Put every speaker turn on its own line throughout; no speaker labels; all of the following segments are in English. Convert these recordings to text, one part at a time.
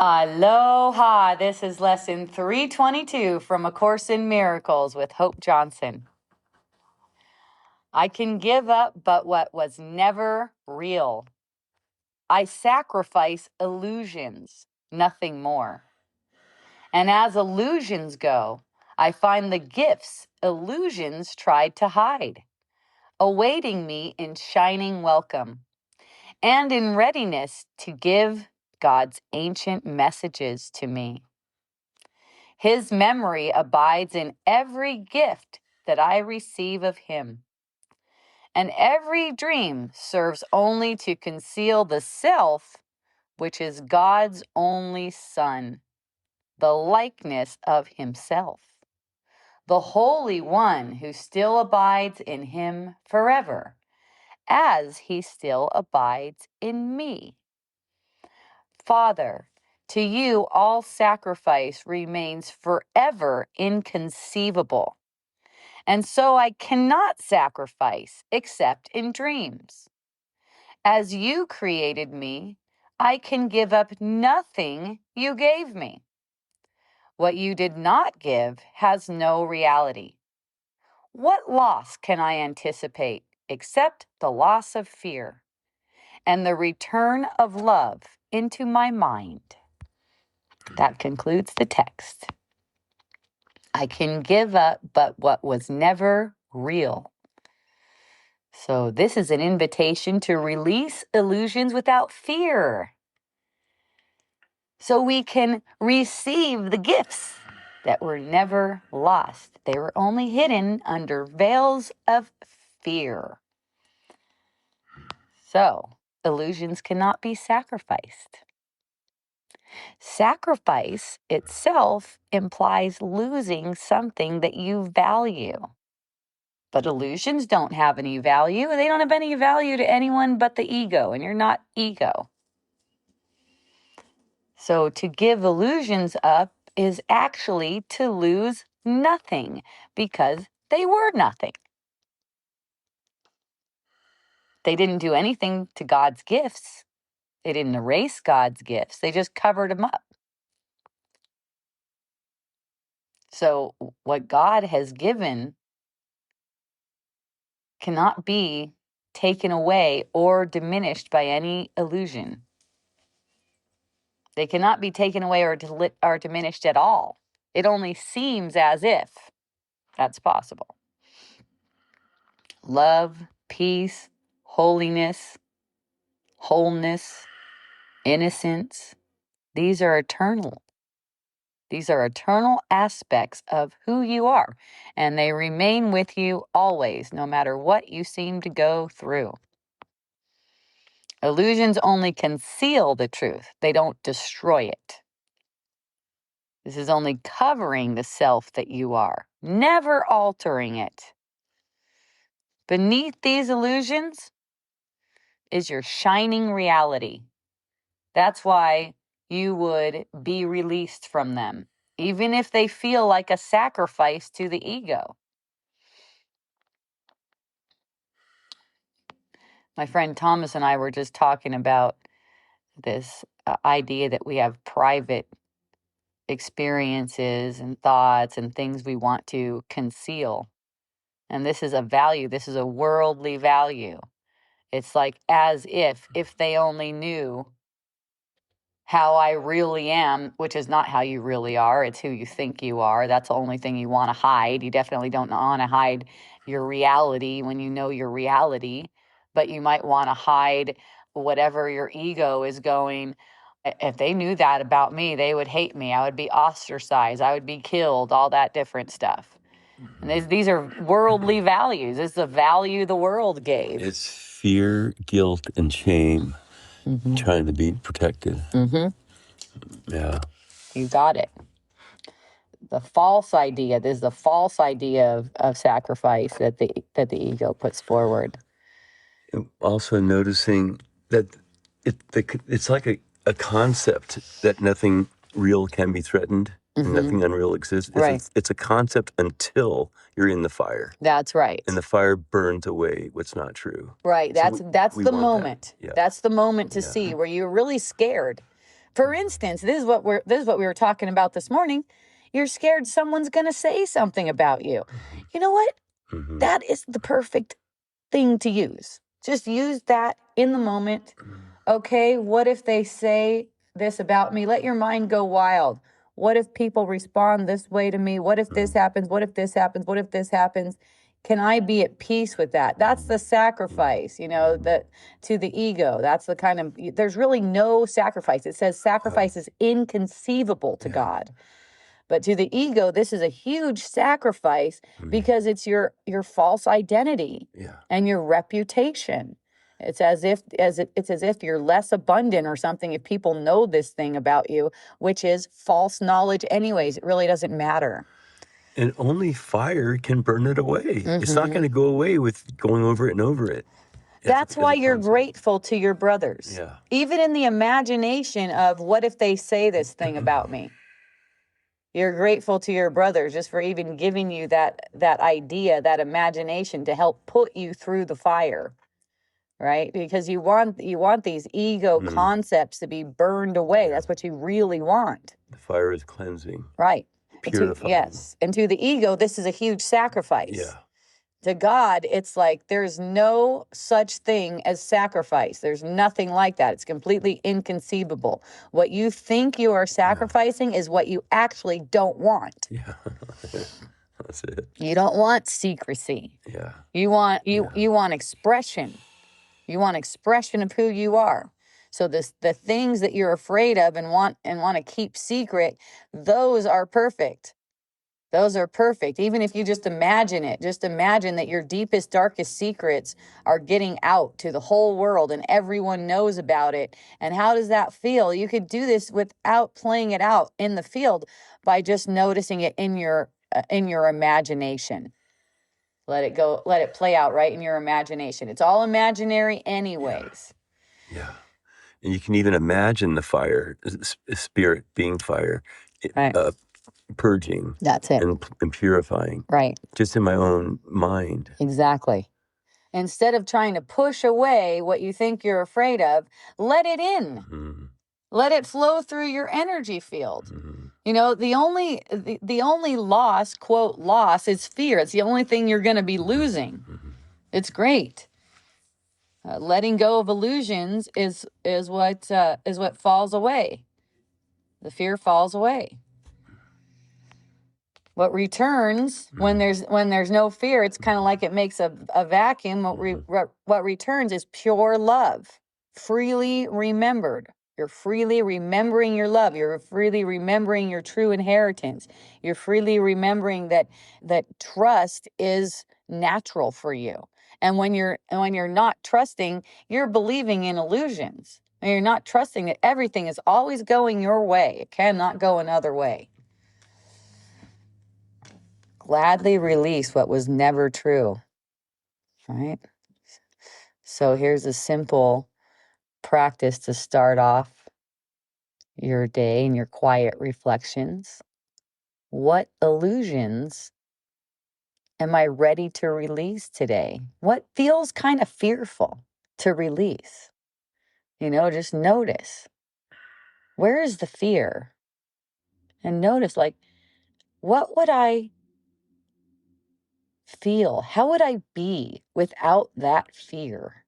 Aloha! This is lesson 322 from A Course in Miracles with Hope Johnson. I can give up but what was never real. I sacrifice illusions, nothing more. And as illusions go, I find the gifts illusions tried to hide, awaiting me in shining welcome and in readiness to give God's ancient messages to me. His memory abides in every gift that I receive of him. And every dream serves only to conceal the self, which is God's only Son, the likeness of himself, the Holy One who still abides in him forever, as he still abides in me. Father, to you all sacrifice remains forever inconceivable. And so I cannot sacrifice except in dreams. As you created me, I can give up nothing you gave me. What you did not give has no reality. What loss can I anticipate except the loss of fear and the return of love into my mind? That concludes the text. I can give up but what was never real. So this is an invitation to release illusions without fear, so we can receive the gifts that were never lost. They were only hidden under veils of fear. So illusions cannot be sacrificed. Sacrifice itself implies losing something that you value. But illusions don't have any value. They don't have any value to anyone but the ego, and you're not ego. So to give illusions up is actually to lose nothing, because they were nothing. They didn't do anything to God's gifts. They didn't erase God's gifts. They just covered them up. So what God has given cannot be taken away or diminished by any illusion. They cannot be taken away or diminished at all. It only seems as if that's possible. Love, peace, holiness, wholeness, innocence, these are eternal. These are eternal aspects of who you are, and they remain with you always, no matter what you seem to go through. Illusions only conceal the truth. They don't destroy it. This is only covering the self that you are, never altering it. Beneath these illusions is your shining reality. That's why you would be released from them, even if they feel like a sacrifice to the ego. My friend Thomas and I were just talking about this idea that we have private experiences and thoughts and things we want to conceal. And this is a value. This is a worldly value. It's like as if they only knew how I really am, which is not how you really are. It's who you think you are. That's the only thing you want to hide. You definitely don't want to hide your reality when you know your reality, but you might want to hide whatever your ego is going. If they knew that about me, they would hate me. I would be ostracized. I would be killed, all that different stuff. And these are worldly values. This is a value the world gave.
It's fear, guilt, and shame trying to be protected. Yeah.
You got it. The false idea. This is the false idea of sacrifice that the ego puts forward.
Also noticing that it's like a concept that nothing real can be threatened. Nothing unreal exists.
Right.
It's a concept until you're in the fire.
That's right.
And the fire burns away what's not true.
Right.
So
That's
we
the
want
moment.
that. Yeah.
That's the moment to see where you're really scared. For instance, this is what we were talking about this morning. You're scared someone's going to say something about you. You know what?
Mm-hmm.
That is the perfect thing to use. Just use that in the moment. Okay, what if they say this about me? Let your mind go wild. What if people respond this way to me? What if this happens? What if this happens? What if this happens? Can I be at peace with that? That's the sacrifice, that to the ego. That's the kind of, there's really no sacrifice. It says sacrifice is inconceivable to God. But to the ego, this is a huge sacrifice because it's your false identity and your reputation. It's as if you're less abundant or something if people know this thing about you, which is false knowledge anyways. It really doesn't matter.
And only fire can burn it away. It's not going to go away with going over it and over it.
That's why you're grateful to your brothers.
Yeah.
Even in the imagination of what if they say this thing about me? You're grateful to your brothers just for even giving you that idea, that imagination to help put you through the fire, right? Because you want these ego concepts to be burned away. That's what you really want.
The fire is cleansing.
Right.
Purifying.
Yes. And to the ego, this is a huge sacrifice.
Yeah.
To God, it's like there's no such thing as sacrifice. There's nothing like that. It's completely inconceivable. What you think you are sacrificing is what you actually don't want.
Yeah. That's it.
You don't want secrecy.
Yeah.
You want expression. You want expression of who you are. So the things that you're afraid of and want to keep secret, those are perfect. Those are perfect. Even if you just imagine it, just imagine that your deepest, darkest secrets are getting out to the whole world and everyone knows about it. And how does that feel? You could do this without playing it out in the field by just noticing it in your imagination. Let it go. Let it play out right in your imagination. It's all imaginary anyways.
Yeah. And you can even imagine the fire, spirit being fire.
Right.
Purging.
That's it.
And purifying.
Right.
Just in my own mind.
Exactly. Instead of trying to push away what you think you're afraid of, let it in.
Mm-hmm.
Let it flow through your energy field.
Mm-hmm.
The only loss, quote, loss is fear. It's the only thing you're going to be losing.
Mm-hmm.
It's great. Letting go of illusions is what falls away. The fear falls away. What returns when there's no fear, it's kind of like it makes a vacuum. What returns is pure love, freely remembered. You're freely remembering your love. You're freely remembering your true inheritance. You're freely remembering that trust is natural for you. And when you're not trusting, you're believing in illusions. And you're not trusting that everything is always going your way. It cannot go another way. Gladly release what was never true, right? So here's a simple practice to start off your day and your quiet reflections. What illusions am I ready to release today? What feels kind of fearful to release? Just notice. Where is the fear? And notice, what would I feel? How would I be without that fear?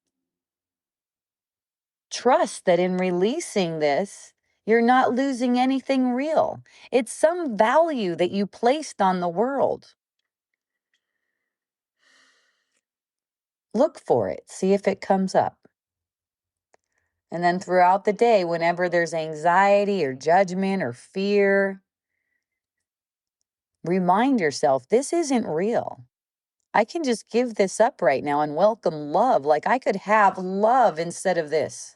Trust that in releasing this, you're not losing anything real. It's some value that you placed on the world. Look for it. See if it comes up. And then throughout the day, whenever there's anxiety or judgment or fear, remind yourself, this isn't real. I can just give this up right now and welcome love. Like I could have love instead of this.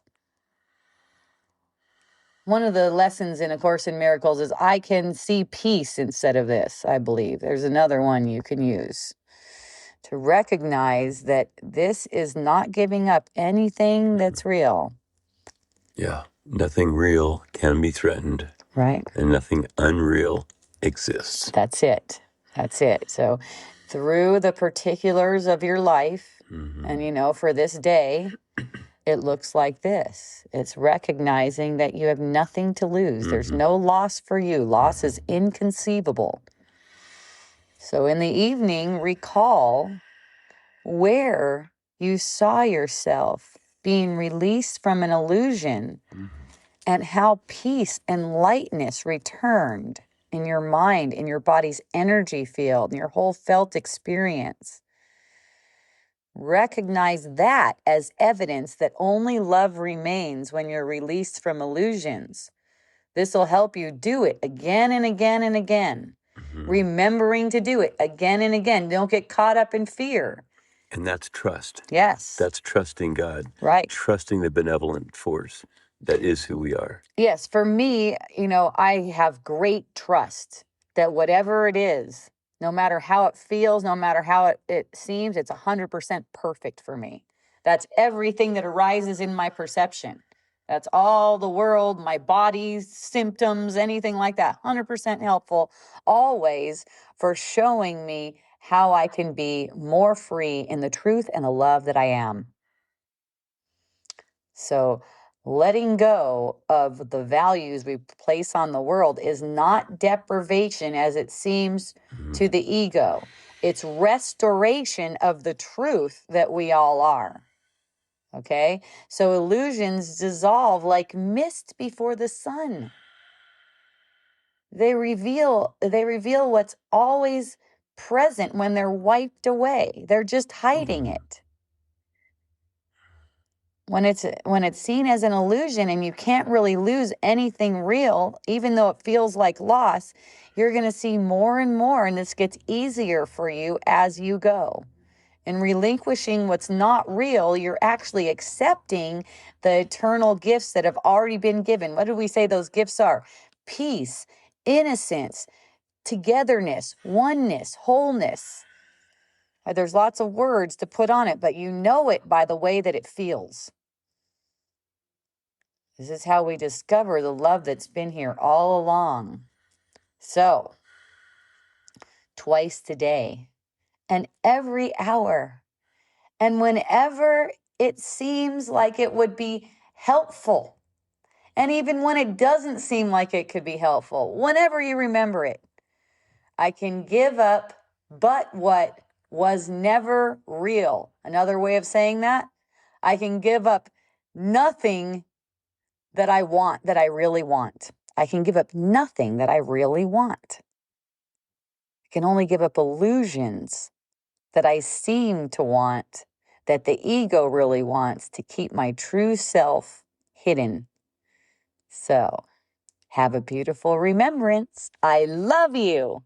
One of the lessons in A Course in Miracles is I can see peace instead of this, I believe. There's another one you can use to recognize that this is not giving up anything that's real.
Yeah. Nothing real can be threatened.
Right.
And nothing unreal exists.
That's it. That's it. So through the particulars of your life, and for this day, it looks like this. It's recognizing that you have nothing to lose. There's no loss for you. Loss is inconceivable. So in the evening, recall where you saw yourself being released from an illusion and how peace and lightness returned in your mind, in your body's energy field, in your whole felt experience. Recognize that as evidence that only love remains when you're released from illusions. This will help you do it again and again and again. Remembering to do it again and again. Don't get caught up in fear.
And that's trust.
Yes.
That's trusting God.
Right.
Trusting the benevolent force that is who we are.
Yes. For me, I have great trust that whatever it is, no matter how it feels, no matter how it seems, it's 100% perfect for me. That's everything that arises in my perception. That's all the world, my body's symptoms, anything like that. 100% helpful, always, for showing me how I can be more free in the truth and the love that I am. So letting go of the values we place on the world is not deprivation as it seems to the ego. It's restoration of the truth that we all are. Okay? So illusions dissolve like mist before the sun. They reveal what's always present when they're wiped away. They're just hiding it. When it's seen as an illusion and you can't really lose anything real, even though it feels like loss, you're going to see more and more, and this gets easier for you as you go. In relinquishing what's not real, you're actually accepting the eternal gifts that have already been given. What did we say those gifts are? Peace, innocence, togetherness, oneness, wholeness. There's lots of words to put on it, but you know it by the way that it feels. This is how we discover the love that's been here all along. So, twice today, and every hour, and whenever it seems like it would be helpful, and even when it doesn't seem like it could be helpful, whenever you remember it, I can give up but what was never real. Another way of saying that, I can give up nothing that I want, that I really want. I can give up nothing that I really want. I can only give up illusions that I seem to want, that the ego really wants to keep my true self hidden. So, have a beautiful remembrance. I love you.